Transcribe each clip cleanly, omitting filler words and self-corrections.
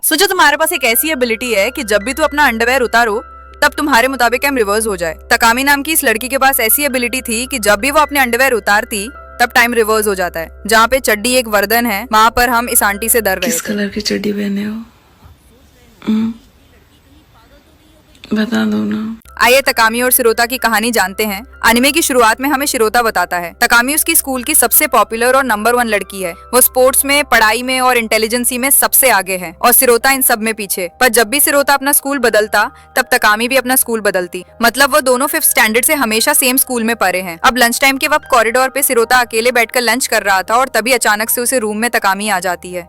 सोचो तुम्हारे पास एक ऐसी एबिलिटी है कि जब भी तू अपना अंडरवेयर उतारो तब तुम्हारे मुताबिक टाइम रिवर्स हो जाए। तकामी नाम की इस लड़की के पास ऐसी एबिलिटी थी कि जब भी वो अपने अंडरवेयर उतारती तब टाइम रिवर्स हो जाता है। जहाँ पे चड्डी एक वरदान है, वहाँ पर हम इस आंटी से डर रहे थे। किस कलर की चड्डी पहने हो? बता दो ना। आइए तकामी और सिरोता की कहानी जानते हैं। अनिमे की शुरुआत में हमें शिरोता बताता है। तकामी उसकी स्कूल की सबसे पॉपुलर और नंबर 1 लड़की है। वो स्पोर्ट्स में, पढ़ाई में और इंटेलिजेंसी में सबसे आगे है और सिरोता इन सब में पीछे। पर जब भी सिरोता अपना स्कूल बदलता तब तकामी भी अपना स्कूल बदलती। मतलब वो दोनों 5th स्टैंडर्ड से हमेशा सेम स्कूल में पढ़े हैं। अब लंच टाइम के वक्त कॉरिडोर पे सिरोता अकेले बैठकर लंच कर रहा था और तभी अचानक से उसे रूम में तकामी आ जाती है।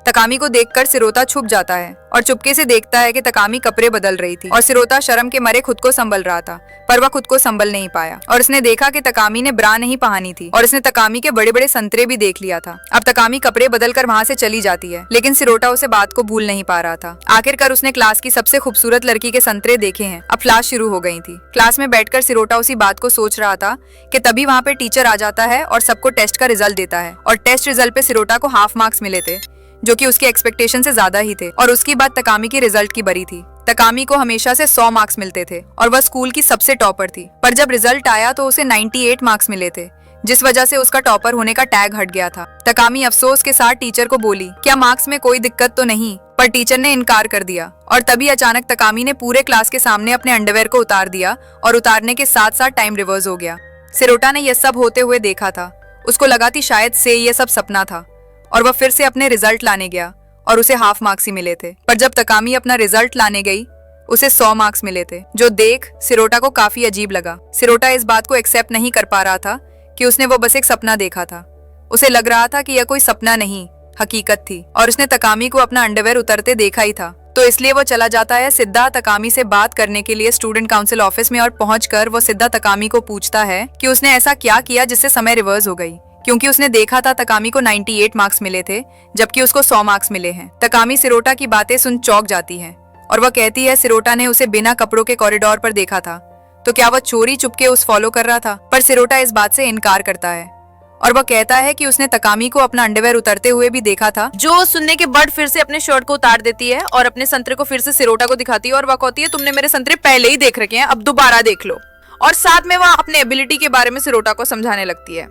तकामी को देखकर सिरोता छुप जाता है और चुपके से देखता है कि तकामी कपड़े बदल रही थी और सिरोता शर्म के मारे खुद को संभल रहा था, पर वह खुद को संभल नहीं पाया और उसने देखा कि तकामी ने ब्रा नहीं पहनी थी और उसने तकामी के बड़े बड़े संतरे भी देख लिया था। अब तकामी कपड़े बदलकर वहाँ से चली जाती है, लेकिन सिरोता उसे बात को भूल नहीं पा रहा था। आखिरकार उसने क्लास की सबसे खूबसूरत लड़की के संतरे देखे हैं। अब क्लास शुरू हो गई थी। क्लास में बैठकर सिरोता उसी बात को सोच रहा था कि तभी वहाँ पे टीचर आ जाता है और सबको टेस्ट का रिजल्ट देता है और टेस्ट रिजल्ट पे सिरोता को हाफ मार्क्स मिले थे, जो कि उसके एक्सपेक्टेशन से ज्यादा ही थे। और उसकी बात तकामी की रिजल्ट की बरी थी। तकामी को हमेशा से 100 मार्क्स मिलते थे और वह स्कूल की सबसे टॉपर थी, पर जब रिजल्ट आया तो उसे 98 मार्क्स मिले थे, जिस वजह से उसका टॉपर होने का टैग हट गया था। तकामी अफसोस के साथ टीचर को बोली, क्या मार्क्स में कोई दिक्कत तो नहीं? पर टीचर ने इनकार कर दिया और तभी अचानक तकामी ने पूरे क्लास के सामने अपने अंडरवेयर को उतार दिया और उतारने के साथ साथ टाइम रिवर्स हो गया। सिरोता ने यह सब होते हुए देखा था। उसको लगा थी शायद से यह सब सपना था और वह फिर से अपने रिजल्ट लाने गया और उसे हाफ मार्क्स ही मिले थे। पर जब तकामी अपना रिजल्ट लाने गई उसे 100 मार्क्स मिले थे, जो देख सिरोता को काफी अजीब लगा। सिरोता इस बात को एक्सेप्ट नहीं कर पा रहा था कि उसने वो बस एक सपना देखा था। उसे लग रहा था कि यह कोई सपना नहीं, हकीकत थी और उसने तकामी को अपना अंडरवेयर उतरते देखा ही था। तो इसलिए वो चला जाता है सीधा तकामी से बात करने के लिए स्टूडेंट काउंसिल ऑफिस में और पहुंचकर वो सीधा तकामी को पूछता है कि उसने ऐसा क्या किया जिससे समय रिवर्स हो गई, क्योंकि उसने देखा था तकामी को 98 मार्क्स मिले थे जबकि उसको 100 मार्क्स मिले हैं। तकामी सिरोता की बातें सुन चौंक जाती है और वह कहती है सिरोता ने उसे बिना कपड़ों के कॉरिडोर पर देखा था, तो क्या वह चोरी चुपके उस फॉलो कर रहा था? पर सिरोता इस बात से इनकार करता है और वह कहता है कि उसने तकामी को अपना अंडरवेयर उतरते हुए भी देखा था। जो सुनने के बाद फिर से अपने शर्ट को उतार देती है और अपने संतरे को फिर से सिरोता को दिखाती है और वह कहती है तुमने मेरे संतरे पहले ही देख रखे हैं, अब दोबारा देख लो। और साथ में वह अपने एबिलिटी के बारे में सिरोता को समझाने लगती है।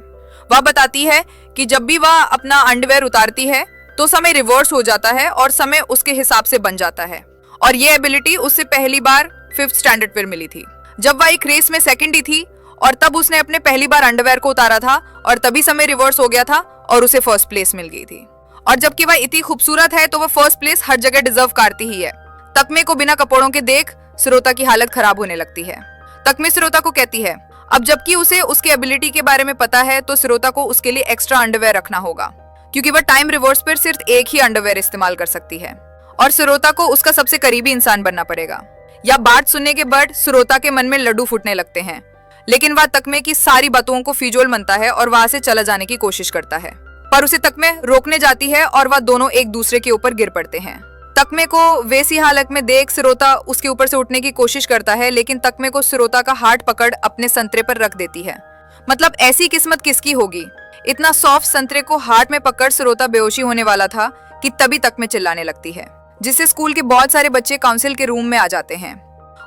वह बताती है कि जब भी वह अपना अंडरवेयर उतारती है तो समय रिवर्स हो जाता है और समय उसके हिसाब से बन जाता है और ये एबिलिटी उससे पहली बार 5th स्टैंडर्ड पर मिली थी, जब वह एक रेस में सेकंड ही थी और तब उसने अपने पहली बार अंडरवेयर को उतारा था और तभी समय रिवर्स हो गया था और उसे फर्स्ट प्लेस मिल गई थी। और जबकि वह इतनी खूबसूरत है तो वह फर्स्ट प्लेस हर जगह डिजर्व करती ही है। तकमे को बिना कपड़ों के देख सिरोता की हालत खराब होने लगती है। तकमे सिरोता को कहती है अब जबकि उसे उसकी एबिलिटी के बारे में पता है तो सिरोता को उसके लिए एक्स्ट्रा अंडरवेयर रखना होगा, क्योंकि वह टाइम रिवर्स पर सिर्फ एक ही अंडरवेयर इस्तेमाल कर सकती है और सिरोता को उसका सबसे करीबी इंसान बनना पड़ेगा। यह बात सुनने के बाद सिरोता के मन में लड्डू फूटने लगते हैं, लेकिन वह तकमे की सारी बातों को फिजूल मानता है और वहां से चला जाने की कोशिश करता है, पर उसे तकमे रोकने जाती है और वह दोनों एक दूसरे के ऊपर गिर पड़ते हैं। तकमे को वैसी हालत में देख सिरोता उसके ऊपर से उठने की कोशिश करता है, लेकिन तकमे को सिरोता का हाथ पकड़ अपने संतरे पर रख देती है। मतलब ऐसी किस्मत किसकी होगी? इतना सॉफ्ट संतरे को हाथ में पकड़ सिरोता बेहोशी होने वाला था कि तभी तकमे चिल्लाने लगती है, जिससे स्कूल के बहुत सारे बच्चे काउंसिल के रूम में आ जाते हैं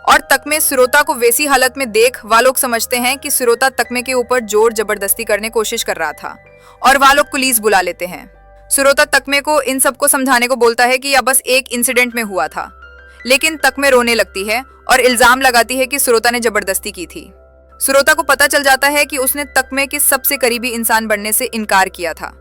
और तकमे सिरोता को वैसी हालत में देख वह लोग समझते हैं कि सिरोता तकमे के ऊपर जोर जबरदस्ती करने की कोशिश कर रहा था और वह लोग पुलिस बुला लेते हैं। सिरोता तकमे को इन सबको समझाने को बोलता है कि यह बस एक इंसिडेंट में हुआ था, लेकिन तकमे रोने लगती है और इल्जाम लगाती है कि सिरोता ने जबरदस्ती की थी। सिरोता को पता चल जाता है कि उसने तकमे के सबसे करीबी इंसान बनने से इनकार किया था,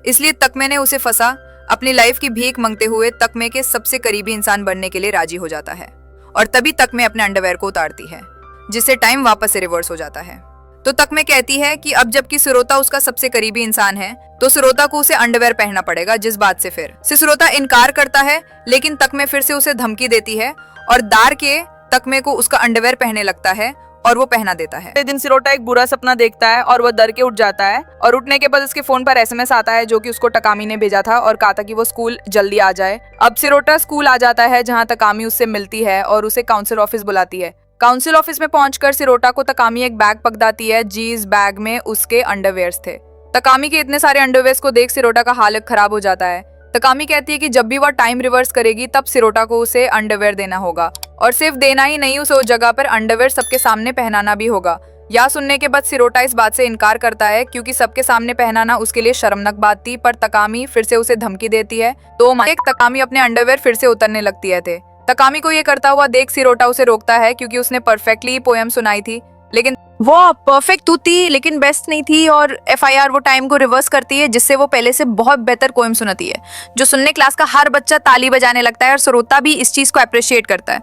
इसलिए तकमे ने उसे फंसा अपनी लाइफ की भीख मांगते हुए तकमे के सबसे करीबी इंसान बनने के लिए राजी हो जाता है और तभी तकमे अपने अंडरवेयर को उतारती है, जिससे टाइम वापस से रिवर्स हो जाता है। तो तकमे कहती है कि अब जबकि सिरोता उसका सबसे करीबी इंसान है तो सिरोता को उसे अंडरवेयर पहनना पड़ेगा, जिस बात से फिर सिरोता इनकार करता है, लेकिन तकमे फिर से उसे धमकी देती है और दार के तकमे को उसका अंडरवेयर पहनने लगता है और वो पहना देता है। दिन सिरोता एक बुरा सपना देखता है और वह डर के उठ जाता है और उठने के बाद उसके फोन पर SMS आता है जो कि उसको तकामी ने भेजा था और कहा था कि वो स्कूल जल्दी आ जाए। अब सिरोता स्कूल आ जाता है जहाँ तकामी उससे मिलती है और उसे काउंसिल ऑफिस बुलाती है। काउंसिल ऑफिस में पहुंचकर सिरोता को तकामी एक बैग पकड़ाती है, जिस बैग में उसके अंडरवेयर्स थे। तकामी के इतने सारे अंडरवेयर्स को देख सिरोता का हालत खराब हो जाता है। तकामी कहती है कि जब भी वह टाइम रिवर्स करेगी तब सिरोटा को उसे अंडरवेयर देना होगा, और सिर्फ देना ही नहीं, उसे उस जगह पर अंडरवेयर सबके सामने पहनाना भी होगा। यह सुनने के बाद सिरोटा इस बात से इनकार करता है क्योंकि सबके सामने पहनाना उसके लिए शर्मनाक बात थी, पर तकामी फिर से उसे धमकी देती है। तो तकामी अपने अंडरवेयर फिर से उतरने लगती है। तकामी को ये करता हुआ देख सिरोटा उसे रोकता है क्योंकि उसने परफेक्टली पोएम सुनाई थी, लेकिन वो परफेक्ट तो थी लेकिन बेस्ट नहीं थी, और एफआईआर वो टाइम को रिवर्स करती है जिससे वो पहले से बहुत बेहतर पोएम सुनाती है, जो सुनने क्लास का हर बच्चा ताली बजाने लगता है और सरोता भी इस चीज को अप्रिशिएट करता है।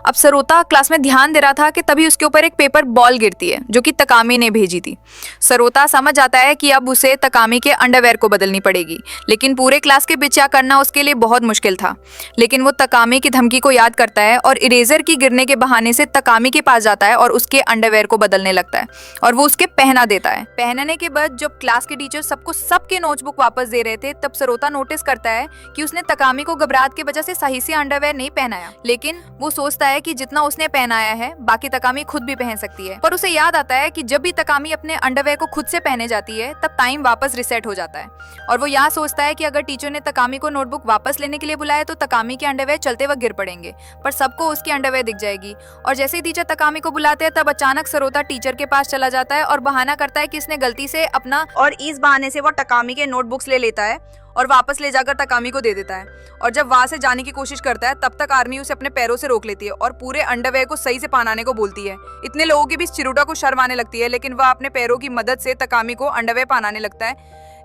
अब सरोता क्लास में ध्यान दे रहा था कि तभी उसके ऊपर एक पेपर बॉल गिरती है जो कि तकामी ने भेजी थी। सरोता समझ जाता है कि अब उसे तकामी के अंडरवेयर को बदलनी पड़ेगी, लेकिन पूरे क्लास के बीच यह करना उसके लिए बहुत मुश्किल था। लेकिन वो तकामी की धमकी को याद करता है और इरेजर की गिरने के बहाने से तकामी के पास जाता है और उसके अंडरवेयर को बदलने लगता है और वो उसके पहना देता है। पहनने के बाद जब क्लास के टीचर सबको सबके नोटबुक वापस दे रहे थे, तब सरोता नोटिस करता है कि उसने तकामी को घबराहट की वजह से सही से अंडरवेयर नहीं पहनाया, लेकिन वो सोचता है कि जितना उसने पहनाया है बाकी तकामी खुद भी पहन सकती है। पर उसे याद आता है कि जब भी तकामी अपने अंडरवेयर को खुद से पहने जाती है तब टाइम वापस रिसेट हो जाता है, और वो यहाँ सोचता है कि अगर टीचर ने तकामी को नोटबुक वापस लेने के लिए बुलाया तो तकामी के अंडरवेयर चलते वक्त गिर पड़ेंगे, पर सबको उसकी अंडरवेयर दिख जाएगी। और जैसे ही टीचर तकामी को बुलाते हैं तब अचानक सरोता टीचर के पास चला जाता है और बहाना करता है कि इसने गलती से अपना, और इस बहाने से वो तकामी के नोटबुक्स ले लेता है और वापस ले जाकर तकामी को दे देता है। और जब वहां से जाने की कोशिश करता है तब तक आर्मी उसे अपने पैरों से रोक लेती है और पूरे अंडरवेयर को सही से पहनाने को बोलती है। इतने लोगों के बीच चिरुटा को शर्म आने लगती है, लेकिन वह अपने पैरों की मदद से तकामी को अंडरवेयर पहनाने लगता है,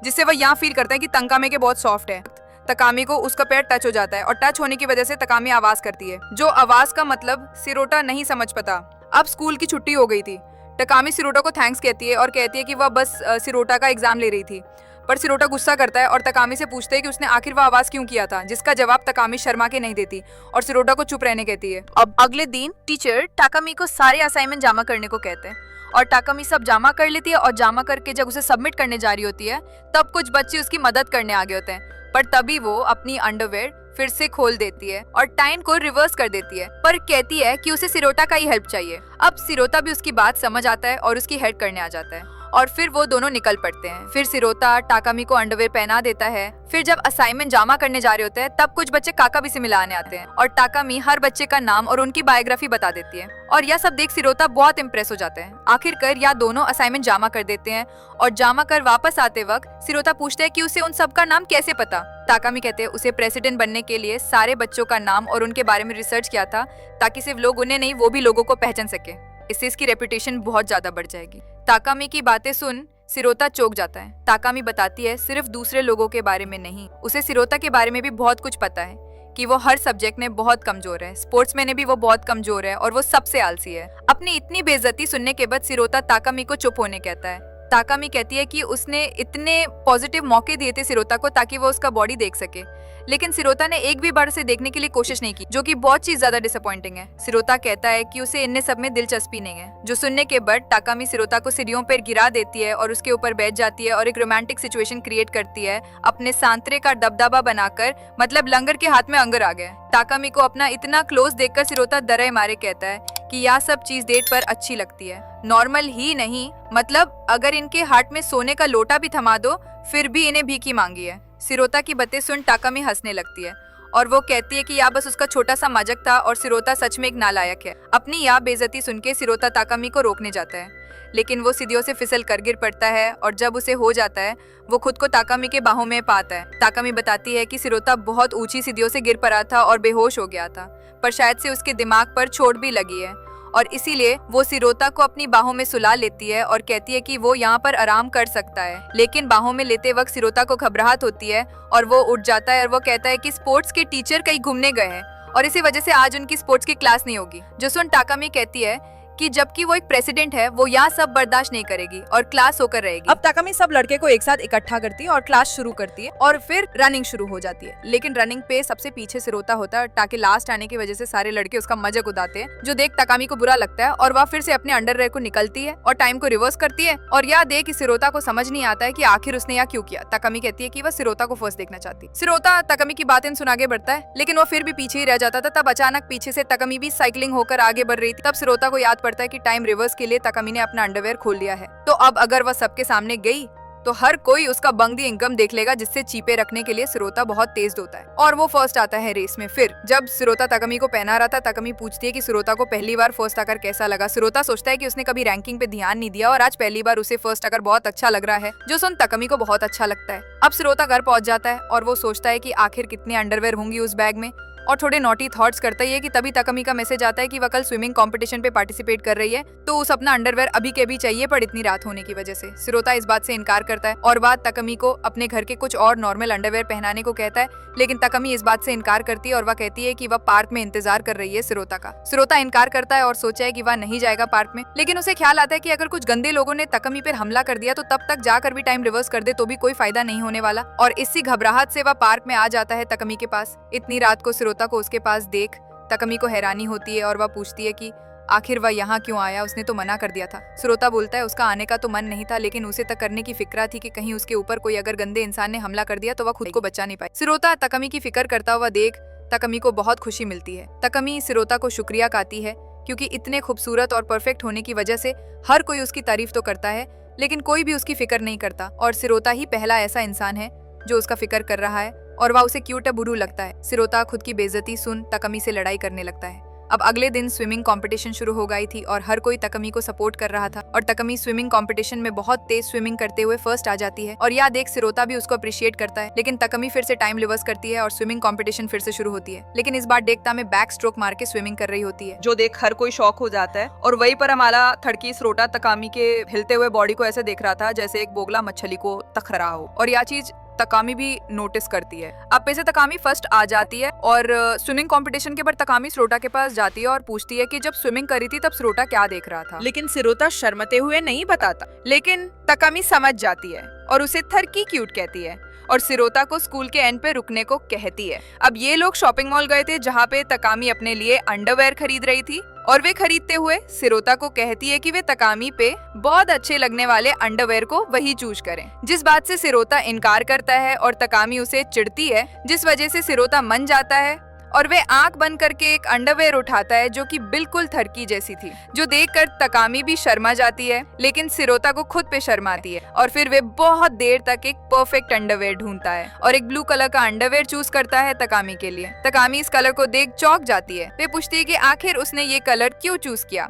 जिससे वह यहाँ फील करता है कि तकामी के बहुत सॉफ्ट है। तकामी को उसका पैर टच हो जाता है और टच होने की वजह से तकामी आवाज करती है, जो आवाज का मतलब सिरोटा नहीं समझ पाता। अब स्कूल की छुट्टी हो गई थी। तकामी सिरोटा को थैंक्स कहती है और कहती है कि वह बस सिरोटा का एग्जाम ले रही थी, पर सिरोटा गुस्सा करता है और तकामी से पूछते है कि उसने आखिर वह आवाज क्यों किया था, जिसका जवाब तकामी शर्मा के नहीं देती और सिरोटा को चुप रहने कहती है। अब अगले दिन टीचर टाकामी को सारे असाइनमेंट जमा करने को कहते हैं और टाकामी सब जमा कर लेती है, और जमा करके जब उसे सबमिट करने जा रही होती है तब कुछ बच्चे उसकी मदद करने आगे होते हैं, पर तभी वो अपनी अंडरवेयर फिर से खोल देती है और टाइम को रिवर्स कर देती है, पर कहती है कि उसे सिरोटा का ही हेल्प चाहिए। अब सिरोता भी उसकी बात समझ आता है और उसकी हेल्प करने आ जाता है और फिर वो दोनों निकल पड़ते हैं। फिर सिरोता टाकामी को अंडरवेयर पहना देता है। फिर जब असाइनमेंट जमा करने जा रहे होते हैं तब कुछ बच्चे काकामी से मिलाने आते हैं और टाकामी हर बच्चे का नाम और उनकी बायोग्राफी बता देती है, और यह सब देख सिरोता बहुत इम्प्रेस हो जाते हैं। आखिरकार यह दोनों असाइनमेंट जमा कर देते हैं और जमा कर वापस आते वक्त सिरोता पूछते हैं कि उसे उन सब का नाम कैसे पता। टाकामी कहते हैं उसे प्रेसिडेंट बनने के लिए सारे बच्चों का नाम और उनके बारे में रिसर्च किया था, ताकि सिर्फ लोग उन्हें नहीं वो भी लोगों को पहचान सके। इससे इसकी रेपुटेशन बहुत ज्यादा बढ़ जाएगी। ताकामी की बातें सुन सिरोता चौंक जाता है। ताकामी बताती है सिर्फ दूसरे लोगों के बारे में नहीं, उसे सिरोता के बारे में भी बहुत कुछ पता है कि वो हर सब्जेक्ट में बहुत कमजोर है, स्पोर्ट्स में भी वो बहुत कमजोर है और वो सबसे आलसी है। अपनी इतनी बेइज्जती सुनने के बाद सिरोता ताकामी को चुप होने कहता है। ताकामी कहती है कि उसने इतने पॉजिटिव मौके दिए थे सिरोता को ताकि वो उसका बॉडी देख सके, लेकिन सिरोता ने एक भी बार उसे देखने के लिए कोशिश नहीं की, जो कि बहुत चीज ज्यादा डिसअपॉइंटिंग है। सिरोता कहता है कि उसे इनने सब में दिलचस्पी नहीं है, जो सुनने के बाद ताकामी सिरोता को सीढ़ियों पर गिरा देती है और उसके ऊपर बैठ जाती है और एक रोमांटिक सिचुएशन क्रिएट करती है अपने सांतरे का दबदबा बनाकर, मतलब लंगर के हाथ में अंगर आ गया। ताकामी को अपना इतना क्लोज देखकर सिरोता डरे मारे कहता है कि यह सब चीज डेट पर अच्छी लगती है, नॉर्मल ही नहीं, मतलब अगर इनके हाथ में सोने का लोटा भी थमा दो फिर भी इन्हें भीखी मांगी है। सिरोता की बातें सुन टाकामी हंसने लगती है और वो कहती है कि यह बस उसका छोटा सा मजाक था और सिरोता सच में एक नालायक है। अपनी यह बेइज्जती सुन के सिरोता ताकामी को रोकने जाता है, लेकिन वो सीढ़ियों से फिसल कर गिर पड़ता है और जब उसे हो जाता है वो खुद को ताकामी के बाहों में पाता है। ताकामी बताती है कि सिरोता बहुत ऊंची सीढ़ियों से गिर पड़ा था और बेहोश हो गया था, पर शायद से उसके दिमाग पर चोट भी लगी है और इसीलिए वो सिरोता को अपनी बाहों में सुला लेती है और कहती है कि वो यहाँ पर आराम कर सकता है। लेकिन बाहों में लेते वक्त सिरोता को घबराहट होती है और वो उठ जाता है और वो कहता है कि स्पोर्ट्स के टीचर कहीं घूमने गए हैं और इसी वजह से आज उनकी स्पोर्ट्स की क्लास नहीं होगी। जो सुन टाकामी कहती है कि जबकि वो एक प्रेसिडेंट है वो यहाँ सब बर्दाश्त नहीं करेगी और क्लास होकर रहेगी। अब ताकामी सब लड़के को एक साथ इकट्ठा करती है और क्लास शुरू करती है और फिर रनिंग शुरू हो जाती है, लेकिन रनिंग पे सबसे पीछे सिरोता होता है ताकि लास्ट आने की वजह से सारे लड़के उसका मजाक उड़ाते हैं, जो देख ताकामी को बुरा लगता है और वह फिर से अपने अंडरवेयर को निकलती है और टाइम को रिवर्स करती है और यह देख कि सिरोता को समझ नहीं आता है कि आखिर उसने यह क्यों किया। ताकामी कहती है कि वह सिरोता को फर्स्ट देखना चाहती। सिरोता ताकामी की बातें सुन आगे बढ़ता है, लेकिन वो फिर भी पीछे ही रह जाता था। तब अचानक पीछे से ताकामी भी साइकिलिंग होकर आगे बढ़ रही थी। तब सिरोता को याद पड़ता है कि टाइम रिवर्स के लिए ताकामी ने अपना अंडरवेयर खोल लिया है, तो अब अगर वह सबके सामने गई तो हर कोई उसका बंदी इनकम देख लेगा, जिससे चीपे रखने के लिए सिरोता बहुत तेज होता है और वो फर्स्ट आता है रेस में। फिर जब सिरोता तकमी को पहना रहा था, तकमी पूछती है कि सिरोता को पहली बार फर्स्ट आकर कैसा लगा। सिरोता सोचता है कि उसने कभी रैंकिंग पे ध्यान नहीं दिया और आज पहली बार उसे फर्स्ट आकर बहुत अच्छा लग रहा है, जो सुन तकमी को बहुत अच्छा लगता है। अब सिरोता घर पहुंच जाता है और वो सोचता है कि आखिर कितने अंडरवेयर होंगी उस बैग में, और थोड़े नॉटी थॉट्स करता ही है कि तभी तकमी का मैसेज आता है कि वह कल स्विमिंग कंपटीशन पे पार्टिसिपेट कर रही है, तो उस अपना अंडरवेयर अभी के भी चाहिए, पर इतनी रात होने की वजह से सिरोता इस बात से इनकार करता है और बात तकमी को अपने घर के कुछ और नॉर्मल अंडरवेयर पहनाने को कहता है। लेकिन तकमी इस बात से इनकार करती है और वह कहती है कि वह पार्क में इंतजार कर रही है सिरोता का। सिरोता इनकार करता है और सोचा है कि वह नहीं जाएगा पार्क में, लेकिन उसे ख्याल आता है कि अगर कुछ गंदे लोगों ने तकमी पर हमला कर दिया तो तब तक जाकर भी टाइम रिवर्स कर दे तो भी कोई फायदा नहीं होने वाला, और इसी घबराहट से वह पार्क में आ जाता है तकमी के पास। इतनी रात को सिरोता को उसके पास देख तकमी को हैरानी होती है और वह पूछती है कि आखिर वह यहाँ क्यों आया, उसने तो मना कर दिया था। सिरोता बोलता है उसका आने का तो मन नहीं था, लेकिन उसे तक करने की फिक्र थी कि कहीं उसके ऊपर कोई अगर गंदे इंसान ने हमला कर दिया तो वह खुद को बचा नहीं पाए। सिरोता तकमी की फिक्र करता हुआ देख तकमी को बहुत खुशी मिलती है। तकमी सिरोता को शुक्रिया कहती है क्योंकि इतने खूबसूरत और परफेक्ट होने की वजह से हर कोई उसकी तारीफ तो करता है, लेकिन कोई भी उसकी फिक्र नहीं करता, और सिरोता ही पहला ऐसा इंसान है जो उसका फिक्र कर रहा है और वह उसे क्यूट बुरू लगता है। सिरोता खुद की बेइज्जती सुन तकमी से लड़ाई करने लगता है। अब अगले दिन स्विमिंग कंपटीशन शुरू हो गई थी और हर कोई तकमी को सपोर्ट कर रहा था, और तकमी स्विमिंग कंपटीशन में बहुत तेज स्विमिंग करते हुए फर्स्ट आ जाती है, और यह देख सिरोता भी उसको अप्रिशिएट करता है। लेकिन तकमी फिर से टाइम रिवर्स करती है और स्विमिंग कंपटीशन फिर से शुरू होती है, लेकिन इस बार डेकता में बैक स्ट्रोक मार के स्विमिंग कर रही होती है, जो देख हर कोई शॉक हो जाता है। और वहीं पर हमारा थड़की सिरोता तकामी के हिलते हुए बॉडी को ऐसे देख रहा था जैसे एक बोगला मछली को तख रहा हो, और यह चीज तकामी भी नोटिस करती है। अब पैसे तकामी फर्स्ट आ जाती है और स्विमिंग कंपटीशन के बाद तकामी सिरोता के पास जाती है और पूछती है कि जब स्विमिंग करी थी तब सिरोता क्या देख रहा था। लेकिन सिरोता शर्मते हुए नहीं बताता, लेकिन तकामी समझ जाती है और उसे थरकी क्यूट कहती है और सिरोता को स्कूल के एंड पे रुकने को कहती है। अब ये लोग शॉपिंग मॉल गए थे जहाँ पे तकामी अपने लिए अंडरवेयर खरीद रही थी, और वे खरीदते हुए सिरोता को कहती है कि वे तकामी पे बहुत अच्छे लगने वाले अंडरवेयर को वही चूज करें, जिस बात से सिरोता इनकार करता है और तकामी उसे चिढ़ती है, जिस वजह से सिरोता मन जाता है और वे आंख बंद करके एक अंडरवेयर उठाता है जो कि बिल्कुल थरकी जैसी थी, जो देखकर तकामी भी शर्मा जाती है, लेकिन सिरोता को खुद पे शर्म आती है। और फिर वे बहुत देर तक एक परफेक्ट अंडरवेयर ढूंढता है और एक ब्लू कलर का अंडरवेयर चूज करता है तकामी के लिए। तकामी इस कलर को देख चौंक जाती है। वे पूछती है कि आखिर उसने ये कलर क्यों चूज किया,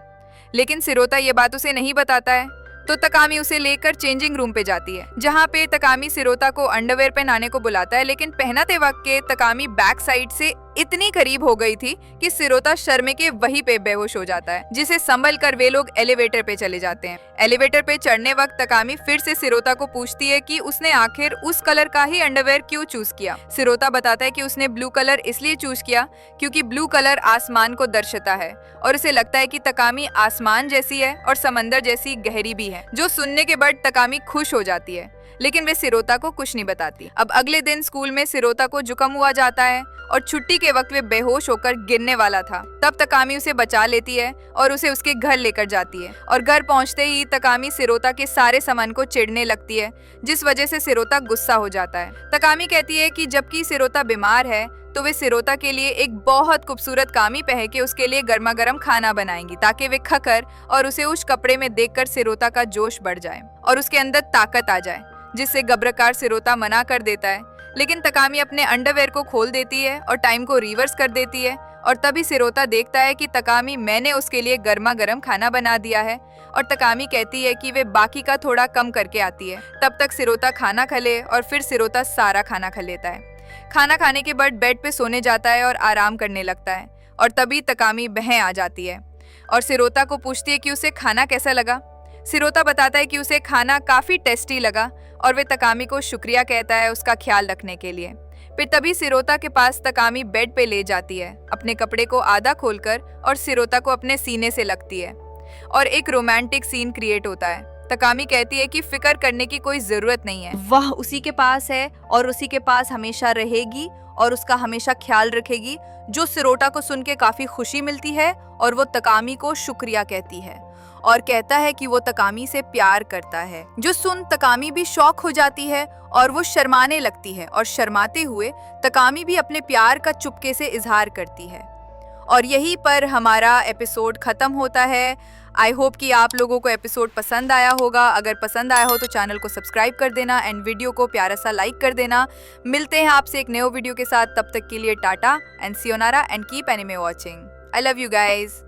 लेकिन सिरोता ये बात उसे नहीं बताता है, तो तकामी उसे लेकर चेंजिंग रूम पे जाती है, जहाँ पे तकामी सिरोता को अंडरवेयर पहनाने को बुलाता है, लेकिन पहनाते वक्त के तकामी बैक साइड से इतनी करीब हो गई थी कि सिरोता शर्मे के वहीं पे बेहोश हो जाता है, जिसे संभल कर वे लोग एलिवेटर पे चले जाते हैं। एलिवेटर पे चढ़ने वक्त तकामी फिर से सिरोता को पूछती है कि उसने आखिर उस कलर का ही अंडरवेयर क्यों चूज किया। सिरोता बताता है कि उसने ब्लू कलर इसलिए चूज किया क्योंकि ब्लू कलर आसमान को दर्शाता है और उसे लगता है कि तकामी आसमान जैसी है और समंदर जैसी गहरी भी है, जो सुनने के बाद तकामी खुश हो जाती है, लेकिन वे सिरोता को कुछ नहीं बताती। अब अगले दिन स्कूल में सिरोता को जुकाम हुआ जाता है और छुट्टी के वक्त वे बेहोश होकर गिरने वाला था। तब तकामी उसे बचा लेती है और उसे उसके घर लेकर जाती है, और घर पहुंचते ही तकामी सिरोता के सारे सामान को चिढ़ने लगती है, जिस वजह से सिरोता गुस्सा हो जाता है। तकामी कहती है कि जबकि सिरोता बीमार है तो वे सिरोता के लिए एक बहुत खूबसूरत कामी पहन के उसके लिए गर्मा गर्म खाना बनाएंगी, ताकि वे खाकर और उसे उस कपड़े में देखकर सिरोता का जोश बढ़ जाए और उसके अंदर ताकत आ जाए, जिससे घबराकर सिरोता मना कर देता है। लेकिन तकामी अपने अंडरवेयर को खोल देती है और टाइम को रिवर्स कर देती है, और तभी सिरोता देखता है कि तकामी मैंने उसके लिए गर्मा गर्म खाना बना दिया है, और तकामी कहती है कि वे बाकी का थोड़ा कम करके आती है। तब तक सिरोता खाना खा ले और फिर सिरोता सारा खाना खा लेता है। खाना खाने के बाद बेड पे सोने जाता है और आराम करने लगता है, और तभी तकामी बहन आ जाती है और सिरोता को पूछती है कि उसे खाना कैसा लगा। सिरोता बताता है कि उसे खाना काफी टेस्टी लगा और वे तकामी को शुक्रिया कहता है उसका ख्याल रखने के लिए। फिर तभी सिरोता के पास तकामी बेड पे ले जाती है, अपने कपड़े को आधा खोलकर, और सिरोता को अपने सीने से लगती है और एक रोमांटिक सीन क्रिएट होता है। तकामी कहती है कि फिक्र करने की कोई जरूरत नहीं है, वह उसी के पास है और उसी के पास हमेशा रहेगी और उसका हमेशा ख्याल रखेगी, जो सिरोता को सुन के काफी खुशी मिलती है और वो तकामी को शुक्रिया कहती है और कहता है कि वो तकामी से प्यार करता है, जो सुन तकामी भी शौक हो जाती है और वो शर्माने लगती है, और शर्माते हुए तकामी भी अपने प्यार का चुपके से इजहार करती है। और यहीं पर हमारा एपिसोड खत्म होता है। आई होप कि आप लोगों को एपिसोड पसंद आया होगा। अगर पसंद आया हो तो चैनल को सब्सक्राइब कर देना एंड वीडियो को प्यारा सा लाइक कर देना। मिलते हैं आपसे एक नए वीडियो के साथ, तब तक के लिए tata and sayonara and keep anime watching. I love you guys.